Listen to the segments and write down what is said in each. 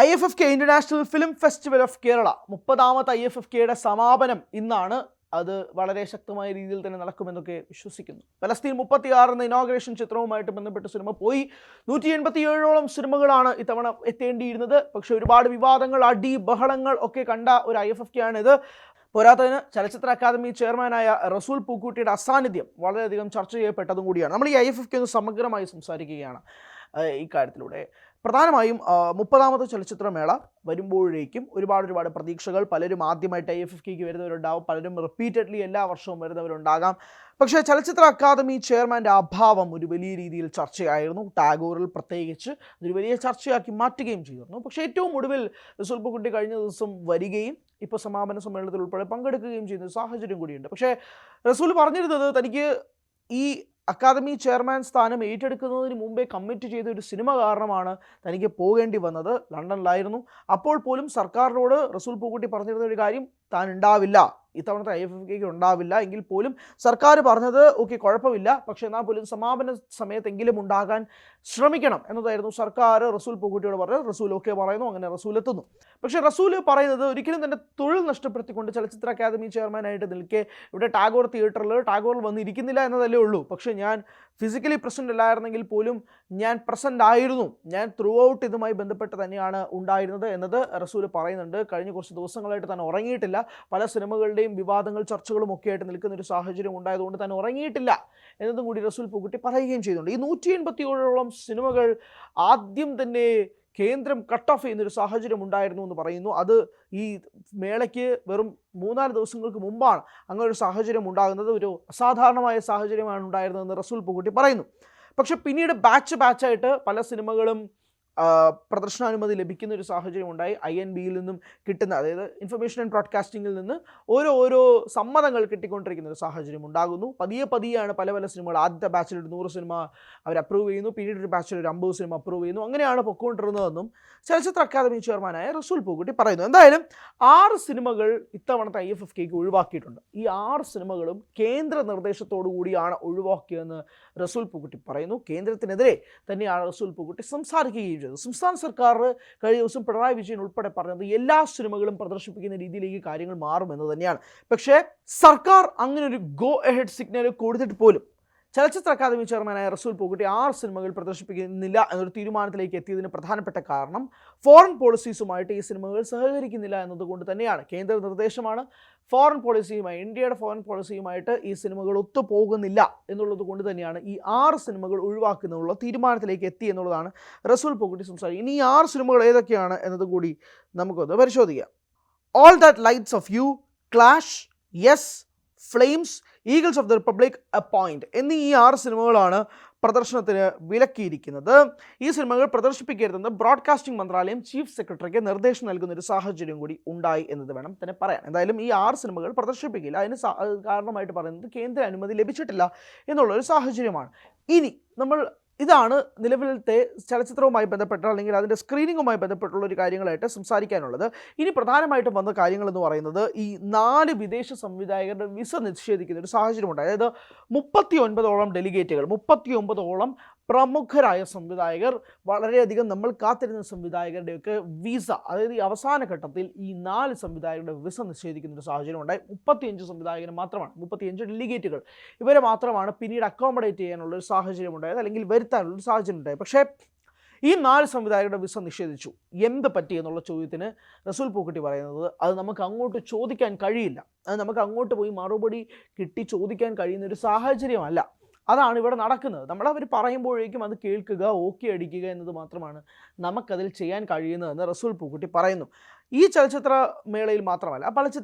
IFFK international film festival of Kerala 30ാമത്തെ IFFKയുടെ സമാപനം ഇന്നാണ്. അത് വളരെ ശക്തമായ രീതിയിൽ തന്നെ നടക്കുമെന്നൊക്കെ വിശ്വസിക്കുന്നു. പലസ്തീൻ 36 എന്ന ഇനോഗ്രേഷൻ ചിത്രവുമായിട്ട് ബന്ധപ്പെട്ട സിനിമ പോയി. 187ഓളം സിനിമകളാണ് ഇത്തവണ എത്തേണ്ടിയിരുന്നത്. പക്ഷെ ഒരുപാട് വിവാദങ്ങൾ, അടി, ബഹളങ്ങൾ ഒക്കെ കണ്ട ഒരു IFFK ആണിത്. പോരാത്തതിന് ചലച്ചിത്ര അക്കാദമി ചെയർമാനായ റസൂൽ പൂക്കുട്ടിയുടെ അസാന്നിധ്യം വളരെയധികം ചർച്ച ചെയ്യപ്പെട്ടതും കൂടിയാണ്. നമ്മൾ ഈ IFFK ഒന്ന് സമഗ്രമായി സംസാരിക്കുകയാണ് ഇക്കാര്യത്തിലൂടെ. പ്രധാനമായും 30ാമത്തെ ചലച്ചിത്രമേള വരുമ്പോഴേക്കും ഒരുപാട് പ്രതീക്ഷകൾ. പലരും ആദ്യമായിട്ട് IFFKക്ക് വരുന്നവരുണ്ടാവും, പലരും റിപ്പീറ്റഡ്ലി എല്ലാ വർഷവും വരുന്നവരുണ്ടാകാം. പക്ഷേ ചലച്ചിത്ര അക്കാദമി ചെയർമാൻ്റെ അഭാവം ഒരു വലിയ രീതിയിൽ ചർച്ചയായിരുന്നു. ടാഗോറിൽ പ്രത്യേകിച്ച് അതൊരു വലിയ ചർച്ചയാക്കി മാറ്റുകയും ചെയ്തിരുന്നു. പക്ഷേ ഏറ്റവും ഒടുവിൽ റസൂൽ പൂക്കുട്ടി കഴിഞ്ഞ ദിവസം വരികയും ഇപ്പോൾ സമാപന സമ്മേളനത്തിൽ ഉൾപ്പെടെ പങ്കെടുക്കുകയും ചെയ്യുന്ന സാഹചര്യം കൂടിയുണ്ട്. പക്ഷേ റസൂൽ പറഞ്ഞിരുന്നത് തനിക്ക് ഈ അക്കാദമി ചെയർമാൻ സ്ഥാനം ഏറ്റെടുക്കുന്നതിന് മുമ്പേ കമ്മിറ്റ് ചെയ്ത ഒരു സിനിമ കാരണമാണ് തനിക്ക് പോകേണ്ടി വന്നത്. ലണ്ടനിലായിരുന്നു. അപ്പോൾ പോലും സർക്കാരിനോട് റസൂൽ പൂക്കുട്ടി പറഞ്ഞിരുന്ന ഒരു കാര്യം, താൻ ഉണ്ടാവില്ല, ഇത്തവണത്തെ IFFKക്ക് ഉണ്ടാവില്ല. എങ്കിൽ പോലും സർക്കാർ പറഞ്ഞത് ഓക്കെ കുഴപ്പമില്ല, പക്ഷേ എന്നാൽ പോലും സമാപന സമയത്തെങ്കിലും ഉണ്ടാകാൻ ശ്രമിക്കണം എന്നതായിരുന്നു സർക്കാർ റസൂൽ പൂക്കുട്ടിയോട് പറഞ്ഞത്. റസൂൽ ഓക്കെ പറയുന്നു, അങ്ങനെ റസൂൽ എത്തുന്നു. പക്ഷേ റസൂൽ പറയുന്നത് ഒരിക്കലും തൻ്റെ തൊഴിൽ നഷ്ടപ്പെടുത്തിക്കൊണ്ട് ചലച്ചിത്ര അക്കാദമി ചെയർമാനായിട്ട് നിൽക്കെ ഇവിടെ ടാഗോർ ടാഗോറിൽ വന്നിരിക്കുന്നില്ല എന്നതല്ലേ ഉള്ളൂ. പക്ഷേ ഞാൻ ഫിസിക്കലി പ്രസൻറ്റ് അല്ലായിരുന്നെങ്കിൽ പോലും ഞാൻ പ്രസൻ്റ് ആയിരുന്നു, ഞാൻ ത്രൂ ഔട്ട് ഇതുമായി ബന്ധപ്പെട്ട് തന്നെയാണ് ഉണ്ടായിരുന്നത് എന്നത് റസൂൽ പറയുന്നുണ്ട്. കഴിഞ്ഞ കുറച്ച് ദിവസങ്ങളായിട്ട് താൻ ഉറങ്ങിയിട്ടില്ല. പല സിനിമകളുടെയും വിവാദങ്ങൾ, ചർച്ചകളും ഒക്കെ ആയിട്ട് നിൽക്കുന്ന ഒരു സാഹചര്യം ഉണ്ടായതുകൊണ്ട് തന്നെ ഉറങ്ങിയിട്ടില്ല എന്നതും കൂടി റസൂൽ പൂക്കുട്ടി പറയുകയും ചെയ്യുന്നുണ്ട്. ഈ 187ഓളം സിനിമകൾ ആദ്യം തന്നെ കേന്ദ്രം കട്ട് ഓഫ് ചെയ്യുന്നൊരു സാഹചര്യം ഉണ്ടായിരുന്നു എന്ന് പറയുന്നു. അത് ഈ മേളയ്ക്ക് വെറും 3-4 ദിവസങ്ങൾക്ക് മുമ്പാണ് അങ്ങനെ ഒരു സാഹചര്യം ഉണ്ടാകുന്നത്. ഒരു അസാധാരണമായ സാഹചര്യമാണ് ഉണ്ടായിരുന്നതെന്ന് റസൂൽ പൂക്കുട്ടി പറയുന്നു. പക്ഷെ പിന്നീട് ബാച്ചായിട്ട് പല സിനിമകളും പ്രദർശനാനുമതി ലഭിക്കുന്ന ഒരു സാഹചര്യം ഉണ്ടായി. INBയിൽ നിന്നും കിട്ടുന്ന, അതായത് ഇൻഫർമേഷൻ ആൻഡ് ബ്രോഡ്കാസ്റ്റിങ്ങിൽ നിന്ന് ഓരോ സമ്മതങ്ങൾ കിട്ടിക്കൊണ്ടിരിക്കുന്ന ഒരു സാഹചര്യം ഉണ്ടാകുന്നു. പതിയെയാണ് പല സിനിമകൾ. ആദ്യത്തെ ബാച്ചിൽ ഒരു 100 സിനിമ അവർ അപ്രൂവ് ചെയ്യുന്നു, പിന്നീട് ഒരു ബാച്ചിൽ ഒരു 50 സിനിമ അപ്രൂവ് ചെയ്യുന്നു. അങ്ങനെയാണ് പൊയ്ക്കൊണ്ടിരുന്നതെന്നും ചലച്ചിത്ര അക്കാദമി ചെയർമാനായ റസൂൽ പൂക്കുട്ടി പറയുന്നു. എന്തായാലും 6 സിനിമകൾ ഇത്തവണത്തെ IFFKക്ക് ഒഴിവാക്കിയിട്ടുണ്ട്. ഈ 6 സിനിമകളും കേന്ദ്ര നിർദ്ദേശത്തോടു കൂടിയാണ് ഒഴിവാക്കിയതെന്ന് റസൂൽ പൂക്കുട്ടി പറയുന്നു. കേന്ദ്രത്തിനെതിരെ തന്നെയാണ് റസൂൽ പൂക്കുട്ടി സംസാരിക്കുകയും. സംസ്ഥാന സർക്കാർ കഴിഞ്ഞ ദിവസം പിണറായി വിജയൻ ഉൾപ്പെടെ പറഞ്ഞത് എല്ലാ സിനിമകളും പ്രദർശിപ്പിക്കുന്ന രീതിയിലേക്ക് കാര്യങ്ങൾ മാറുമെന്ന് തന്നെയാണ്. പക്ഷേ സർക്കാർ അങ്ങനെ ഒരു ഗോ എഹെഡ് സിഗ്നൽ കൊടുത്തിട്ട് പോലും ചലച്ചിത്ര അക്കാദമി ചെയർമാനായ റസൂൽ പൂക്കുട്ടി 6 സിനിമകൾ പ്രദർശിപ്പിക്കുന്നില്ല എന്നൊരു തീരുമാനത്തിലേക്ക് എത്തിയതിന് പ്രധാനപ്പെട്ട കാരണം ഫോറിൻ പോളിസീസുമായിട്ട് ഈ സിനിമകൾ സഹകരിക്കുന്നില്ല എന്നതുകൊണ്ട് തന്നെയാണ്. കേന്ദ്ര നിർദ്ദേശമാണ്. ഫോറിൻ പോളിസിയുമായി, ഇന്ത്യയുടെ ഫോറിൻ പോളിസിയുമായിട്ട് ഈ സിനിമകൾ ഒത്തുപോകുന്നില്ല എന്നുള്ളത് കൊണ്ട് തന്നെയാണ് ഈ 6 സിനിമകൾ ഒഴിവാക്കുന്നതിനുള്ള തീരുമാനത്തിലേക്ക് എത്തി എന്നുള്ളതാണ് റസൂൽ പൂക്കുട്ടി സംസാരിക്കുന്നത്. ഇനി ഈ 6 സിനിമകൾ ഏതൊക്കെയാണ് എന്നത് കൂടി നമുക്കൊന്ന് പരിശോധിക്കാം. All that lights of you, clash, yes, flames, eagles of the republic, a point എന്നീ ഈ 6 സിനിമകളാണ് പ്രദർശനത്തിന് വിലക്കിയിരിക്കുന്നത്. ഈ സിനിമകൾ പ്രദർശിപ്പിക്കരുതെന്ന് ബ്രോഡ്കാസ്റ്റിംഗ് മന്ത്രാലയം ചീഫ് സെക്രട്ടറിക്ക് നിർദ്ദേശം നൽകുന്ന ഒരു സാഹചര്യം കൂടി ഉണ്ടായി എന്നത് വേണം തന്നെ പറയാൻ. എന്തായാലും ഈ 6 സിനിമകൾ പ്രദർശിപ്പിക്കില്ല. അതിന് കാരണമായിട്ട് പറയുന്നത് കേന്ദ്ര അനുമതി ലഭിച്ചിട്ടില്ല എന്നുള്ളൊരു സാഹചര്യമാണ്. ഇനി ഇതാണ് നിലവിലത്തെ ചലച്ചിത്രവുമായി ബന്ധപ്പെട്ട, അല്ലെങ്കിൽ അതിൻ്റെ സ്ക്രീനിങ്ങുമായി ബന്ധപ്പെട്ടുള്ള ഒരു കാര്യങ്ങളായിട്ട് സംസാരിക്കാനുള്ളത്. ഇനി പ്രധാനമായിട്ടും വന്ന കാര്യങ്ങളെന്ന് പറയുന്നത് ഈ 4 വിദേശ സംവിധായകരുടെ വിസ നിഷേധിക്കുന്ന ഒരു സാഹചര്യമുണ്ട്. അതായത് 39ഓളം ഡെലിഗേറ്റുകൾ, 39ഓളം പ്രമുഖരായ സംവിധായകർ, വളരെയധികം നമ്മൾ കാത്തിരുന്ന സംവിധായകരുടെയൊക്കെ വിസ, അതായത് ഈ അവസാന ഘട്ടത്തിൽ ഈ 4 സംവിധായകരുടെ വിസ നിഷേധിക്കുന്ന ഒരു സാഹചര്യം ഉണ്ടായി. 35 സംവിധായകർ മാത്രമാണ്, 35 ഡെലിഗേറ്റുകൾ, ഇവരെ മാത്രമാണ് പിന്നീട് അക്കോമഡേറ്റ് ചെയ്യാനുള്ളൊരു സാഹചര്യം ഉണ്ടായത്, അല്ലെങ്കിൽ വരുത്താനുള്ളൊരു സാഹചര്യം ഉണ്ടായത്. പക്ഷേ ഈ 4 സംവിധായകരുടെ വിസ നിഷേധിച്ചു. എന്ത് പറ്റി എന്നുള്ള ചോദ്യത്തിന് റസൂൽ പൂക്കുട്ടി പറയുന്നത്, അത് നമുക്ക് അങ്ങോട്ട് ചോദിക്കാൻ കഴിയില്ല, അത് നമുക്ക് അങ്ങോട്ട് പോയി മറുപടി കിട്ടി ചോദിക്കാൻ കഴിയുന്ന ഒരു സാഹചര്യമല്ല. അതാണ് ഇവിടെ നടക്കുന്നത്. നമ്മളവർ പറയുമ്പോഴേക്കും അത് കേൾക്കുക, ഓക്കെ അടിക്കുക എന്നത് മാത്രമാണ് നമുക്കതിൽ ചെയ്യാൻ കഴിയുന്നതെന്ന് റസൂൽ പൂക്കുട്ടി പറയുന്നു. ഈ ചലച്ചിത്ര മേളയിൽ മാത്രമല്ല,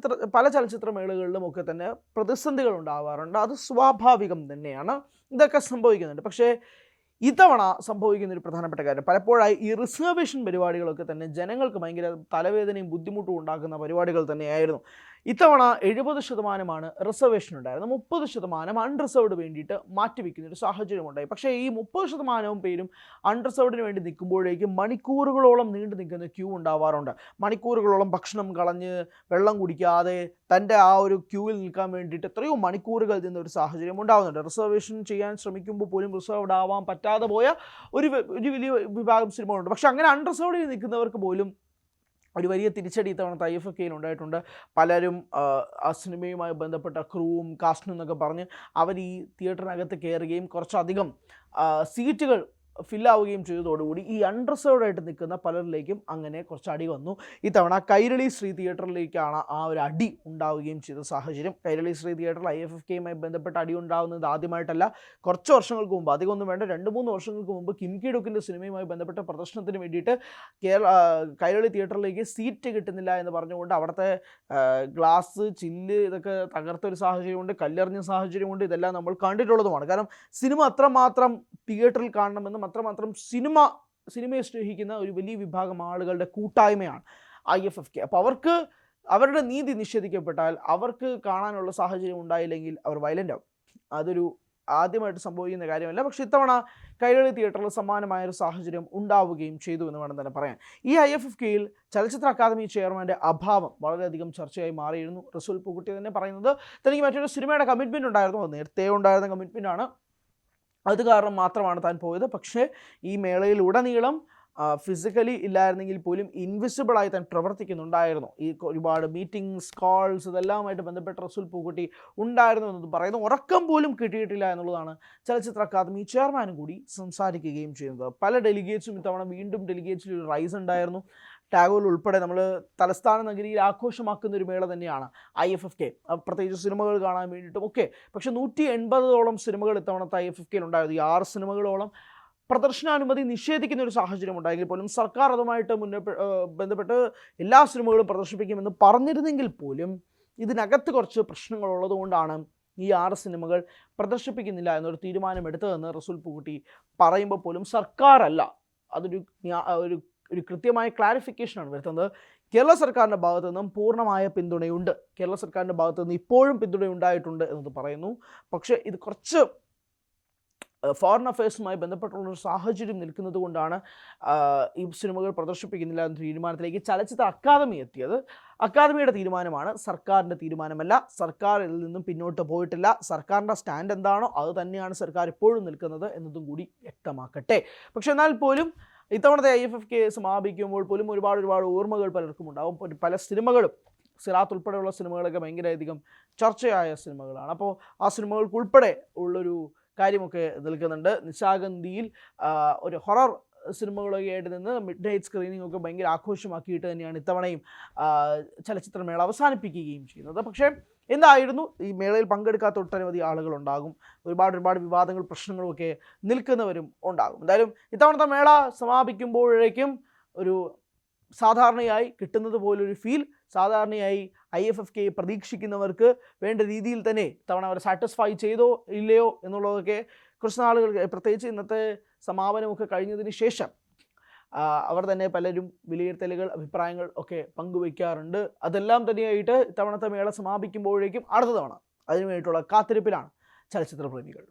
പല ചലച്ചിത്ര മേളകളിലും ഒക്കെ തന്നെ പ്രതിസന്ധികൾ ഉണ്ടാവാറുണ്ട്. അത് സ്വാഭാവികം തന്നെയാണ്, ഇതൊക്കെ സംഭവിക്കുന്നുണ്ട്. പക്ഷേ ഇത്തവണ സംഭവിക്കുന്ന ഒരു പ്രധാനപ്പെട്ട കാര്യം, പലപ്പോഴായി ഈ റിസർവേഷൻ പരിപാടികളൊക്കെ തന്നെ ജനങ്ങൾക്ക് ഭയങ്കര തലവേദനയും ബുദ്ധിമുട്ടും ഉണ്ടാക്കുന്ന പരിപാടികൾ തന്നെയായിരുന്നു. ഇത്തവണ 70% റിസർവേഷൻ ഉണ്ടായിരുന്നു, 30% അൺറിസർവ്ഡ് വേണ്ടിയിട്ട് മാറ്റിവെക്കുന്ന ഒരു സാഹചര്യം ഉണ്ടായി. പക്ഷേ ഈ 30% പേരും അൺറിസർവ്ഡിന് വേണ്ടി നിൽക്കുമ്പോഴേക്കും മണിക്കൂറുകളോളം നീണ്ടു നിൽക്കുന്ന ക്യൂ ഉണ്ടാവാറുണ്ട്. മണിക്കൂറുകളോളം ഭക്ഷണം കളഞ്ഞ് വെള്ളം കുടിക്കാതെ തൻ്റെ ആ ഒരു ക്യൂവിൽ നിൽക്കാൻ വേണ്ടിയിട്ട് എത്രയോ മണിക്കൂറുകൾ നിന്ന ഒരു സാഹചര്യം ഉണ്ടാകുന്നുണ്ട്. റിസർവേഷൻ ചെയ്യാൻ ശ്രമിക്കുമ്പോൾ പോലും റിസർവ്ഡ് ആവാൻ പറ്റാതെ പോയ ഒരു വലിയ വിഭാഗം സിനിമകളുണ്ട്. പക്ഷേ അങ്ങനെ അൺറിസർവ്ഡിൽ നിൽക്കുന്നവർക്ക് പോലും ഒരു വലിയ തിരിച്ചടി ഇത്തവണത്തെ IFFK ഉണ്ടായിട്ടുണ്ട്. പലരും ആ സിനിമയുമായി ബന്ധപ്പെട്ട ക്രൂവും കാസ്റ്റും എന്നൊക്കെ പറഞ്ഞ് അവർ ഈ തിയേറ്ററിനകത്ത് കയറുകയും കുറച്ചധികം സീറ്റുകൾ ഫില്ലാവുകയും ചെയ്തതോടുകൂടി ഈ അൺറിസർവ്ഡ് ആയിട്ട് നിൽക്കുന്ന പലരിലേക്കും അങ്ങനെ കുറച്ച് അടി വന്നു. ഇത്തവണ കൈരളി ശ്രീ തിയേറ്ററിലേക്കാണ് ആ ഒരു അടി ഉണ്ടാവുകയും ചെയ്ത സാഹചര്യം. കൈരളി ശ്രീ തിയേറ്ററിൽ IFFKയുമായി ബന്ധപ്പെട്ട അടി ഉണ്ടാകുന്നത് ആദ്യമായിട്ടല്ല, കുറച്ച് വർഷങ്ങൾക്ക് മുമ്പ്, അധികമൊന്നും വേണ്ട, 2-3 വർഷങ്ങൾക്ക് മുമ്പ് കിംകി ഡുക്കിൻ്റെ സിനിമയുമായി ബന്ധപ്പെട്ട പ്രദർശനത്തിന് വേണ്ടിയിട്ട് കൈരളി തിയേറ്ററിലേക്ക് സീറ്റ് കിട്ടുന്നില്ല എന്ന് പറഞ്ഞുകൊണ്ട് അവിടുത്തെ ഗ്ലാസ് ചില്ല് ഇതൊക്കെ തകർത്ത ഒരു സാഹചര്യമുണ്ട്, കല്ലെറിഞ്ഞ സാഹചര്യമുണ്ട്. ഇതെല്ലാം നമ്മൾ കണ്ടിട്ടുള്ളതുമാണ്. കാരണം സിനിമ അത്രമാത്രം തിയേറ്ററിൽ കാണണമെന്നും അത്രമാത്രം സിനിമയെ സ്നേഹിക്കുന്ന ഒരു വലിയ വിഭാഗം ആളുകളുടെ കൂട്ടായ്മയാണ് IFFK. അപ്പോൾ അവർക്ക് അവരുടെ നീതി നിഷേധിക്കപ്പെട്ടാൽ, അവർക്ക് കാണാനുള്ള സാഹചര്യം ഉണ്ടായില്ലെങ്കിൽ അവർ വയലൻ്റ് ആവും. അതൊരു ആദ്യമായിട്ട് സംഭവിക്കുന്ന കാര്യമല്ല. പക്ഷേ ഇത്തവണ കൈരളി തിയേറ്ററിൽ സമാനമായൊരു സാഹചര്യം ഉണ്ടാവുകയും ചെയ്തു എന്ന് വേണം തന്നെ പറയാൻ. ഈ IFFKയിൽ ചലച്ചിത്ര അക്കാദമി ചെയർമാൻ്റെ അഭാവം വളരെയധികം ചർച്ചയായി മാറിയിരുന്നു. റസൂൽ പൂക്കുട്ടി തന്നെ പറയുന്നത് തനിക്ക് മറ്റൊരു സിനിമയുടെ കമ്മിറ്റ്മെൻറ്റ് ഉണ്ടായിരുന്നു, അത് നേരത്തെ ഉണ്ടായിരുന്ന കമ്മിറ്റ്മെൻറ്റാണ്, അത് കാരണം മാത്രമാണ് താൻ പോയത്. പക്ഷേ ഈ മേളയിലുടനീളം ഫിസിക്കലി ഇല്ലായിരുന്നെങ്കിൽ പോലും ഇൻവിസിബിളായി താൻ പ്രവർത്തിക്കുന്നുണ്ടായിരുന്നു. ഈ ഒരുപാട് മീറ്റിംഗ്സ്, കോൾസ്, ഇതെല്ലാമായിട്ട് ബന്ധപ്പെട്ട റസൂൽ പൂക്കുട്ടി ഉണ്ടായിരുന്നു എന്നത് പറയുന്നു. ഉറക്കം പോലും കിട്ടിയിട്ടില്ല എന്നുള്ളതാണ് ചലച്ചിത്ര അക്കാദമി ചെയർമാനും കൂടി സംസാരിക്കുകയും ചെയ്യുന്നത്. പല ഡെലിഗേറ്റ്സും ഇത്തവണ വീണ്ടും ഡെലിഗേറ്റ്സിൽ ഒരു റൈസ് ഉണ്ടായിരുന്നു. ടാഗോർ ഉൾപ്പെടെ നമ്മൾ തലസ്ഥാന നഗരിയിൽ ആഘോഷമാക്കുന്ന ഒരു മേള തന്നെയാണ് IFFK, പ്രത്യേകിച്ച് സിനിമകൾ കാണാൻ വേണ്ടിയിട്ടും ഒക്കെ. പക്ഷേ 180ഓളം സിനിമകൾ ഇത്തവണത്തെ IFFKയിൽ ഉണ്ടായത്. ഈ 6 സിനിമകളോളം പ്രദർശനാനുമതി നിഷേധിക്കുന്ന ഒരു സാഹചര്യം ഉണ്ടായെങ്കിൽ പോലും സർക്കാർ അതുമായിട്ട് ബന്ധപ്പെട്ട് എല്ലാ സിനിമകളും പ്രദർശിപ്പിക്കുമെന്ന് പറഞ്ഞിരുന്നെങ്കിൽ പോലും ഇതിനകത്ത് കുറച്ച് പ്രശ്നങ്ങളുള്ളതുകൊണ്ടാണ് ഈ 6 സിനിമകൾ പ്രദർശിപ്പിക്കുന്നില്ല എന്നൊരു തീരുമാനമെടുത്തതെന്ന് റസൂൽ പൂക്കുട്ടി പറയുമ്പോൾ പോലും സർക്കാരല്ല, അതൊരു ഒരു കൃത്യമായ ക്ലാരിഫിക്കേഷനാണ് വരുത്തുന്നത്. കേരള സർക്കാരിൻ്റെ ഭാഗത്തു നിന്നും പൂർണ്ണമായ പിന്തുണയുണ്ട്, കേരള സർക്കാരിൻ്റെ ഭാഗത്തു നിന്ന് ഇപ്പോഴും പിന്തുണയുണ്ടായിട്ടുണ്ട് എന്നത് പറയുന്നു. പക്ഷേ ഇത് കുറച്ച് ഫോറിൻ അഫയേഴ്സുമായി ബന്ധപ്പെട്ടുള്ളൊരു സാഹചര്യം നിൽക്കുന്നത് കൊണ്ടാണ് ഈ സിനിമകൾ പ്രദർശിപ്പിക്കുന്നില്ല എന്ന തീരുമാനത്തിലേക്ക് ചലച്ചിത്ര അക്കാദമി എത്തിയത്. അക്കാദമിയുടെ തീരുമാനമാണ്, സർക്കാരിൻ്റെ തീരുമാനമല്ല. സർക്കാർ ഇതിൽ നിന്നും പിന്നോട്ട് പോയിട്ടില്ല. സർക്കാരിൻ്റെ സ്റ്റാൻഡ് എന്താണോ അത് തന്നെയാണ് സർക്കാർ ഇപ്പോഴും നിൽക്കുന്നത് എന്നതും കൂടി വ്യക്തമാക്കട്ടെ. പക്ഷെ എന്നാൽ പോലും ഇത്തവണത്തെ IFFK സമാപിക്കുമ്പോൾ പോലും ഒരുപാട് ഓർമ്മകൾ പലർക്കും ഉണ്ടാവും. പല സിനിമകളും, സിറാത്ത് ഉൾപ്പെടെയുള്ള സിനിമകളൊക്കെ ഭയങ്കരധികം ചർച്ചയായ സിനിമകളാണ്. അപ്പോൾ ആ സിനിമകൾക്കുൾപ്പെടെ ഉള്ളൊരു കാര്യമൊക്കെ നിൽക്കുന്നുണ്ട്. നിശാഗന്ധിയിൽ ഒരു ഹൊറർ സിനിമകളൊക്കെ ആയിട്ട് നിന്ന് മിഡ് നൈറ്റ് സ്ക്രീനിങ് ഒക്കെ ഭയങ്കര ആഘോഷമാക്കിയിട്ട് തന്നെയാണ് ഇത്തവണയും ചലച്ചിത്രമേള അവസാനിപ്പിക്കുകയും ചെയ്യുന്നത്. പക്ഷേ എന്തായിരുന്നു, ഈ മേളയിൽ പങ്കെടുക്കാത്ത ഒട്ടനവധി ആളുകളുണ്ടാകും, ഒരുപാട് വിവാദങ്ങൾ, പ്രശ്നങ്ങളുമൊക്കെ നിൽക്കുന്നവരും ഉണ്ടാകും. എന്തായാലും ഇത്തവണത്തെ മേള സമാപിക്കുമ്പോഴേക്കും ഒരു സാധാരണയായി കിട്ടുന്നത് പോലൊരു ഫീൽ, സാധാരണയായി IFFK പ്രതീക്ഷിക്കുന്നവർക്ക് വേണ്ട രീതിയിൽ തന്നെ ഇത്തവണ അവർ സാറ്റിസ്ഫൈ ചെയ്തോ ഇല്ലയോ എന്നുള്ളതൊക്കെ കുറച്ച് നാളുകൾ, പ്രത്യേകിച്ച് ഇന്നത്തെ സമാപനമൊക്കെ കഴിഞ്ഞതിന് ശേഷം അവർ തന്നെ പലരും വിലയിരുത്തലുകൾ, അഭിപ്രായങ്ങൾ ഒക്കെ പങ്കുവയ്ക്കാറുണ്ട്. അതെല്ലാം തന്നെയായിട്ട് ഇത്തവണത്തെ മേള സമാപിക്കുമ്പോഴേക്കും അടുത്ത തവണ അതിനുവേണ്ടിയിട്ടുള്ള കാത്തിരിപ്പിലാണ് ചലച്ചിത്ര പ്രേമികൾ.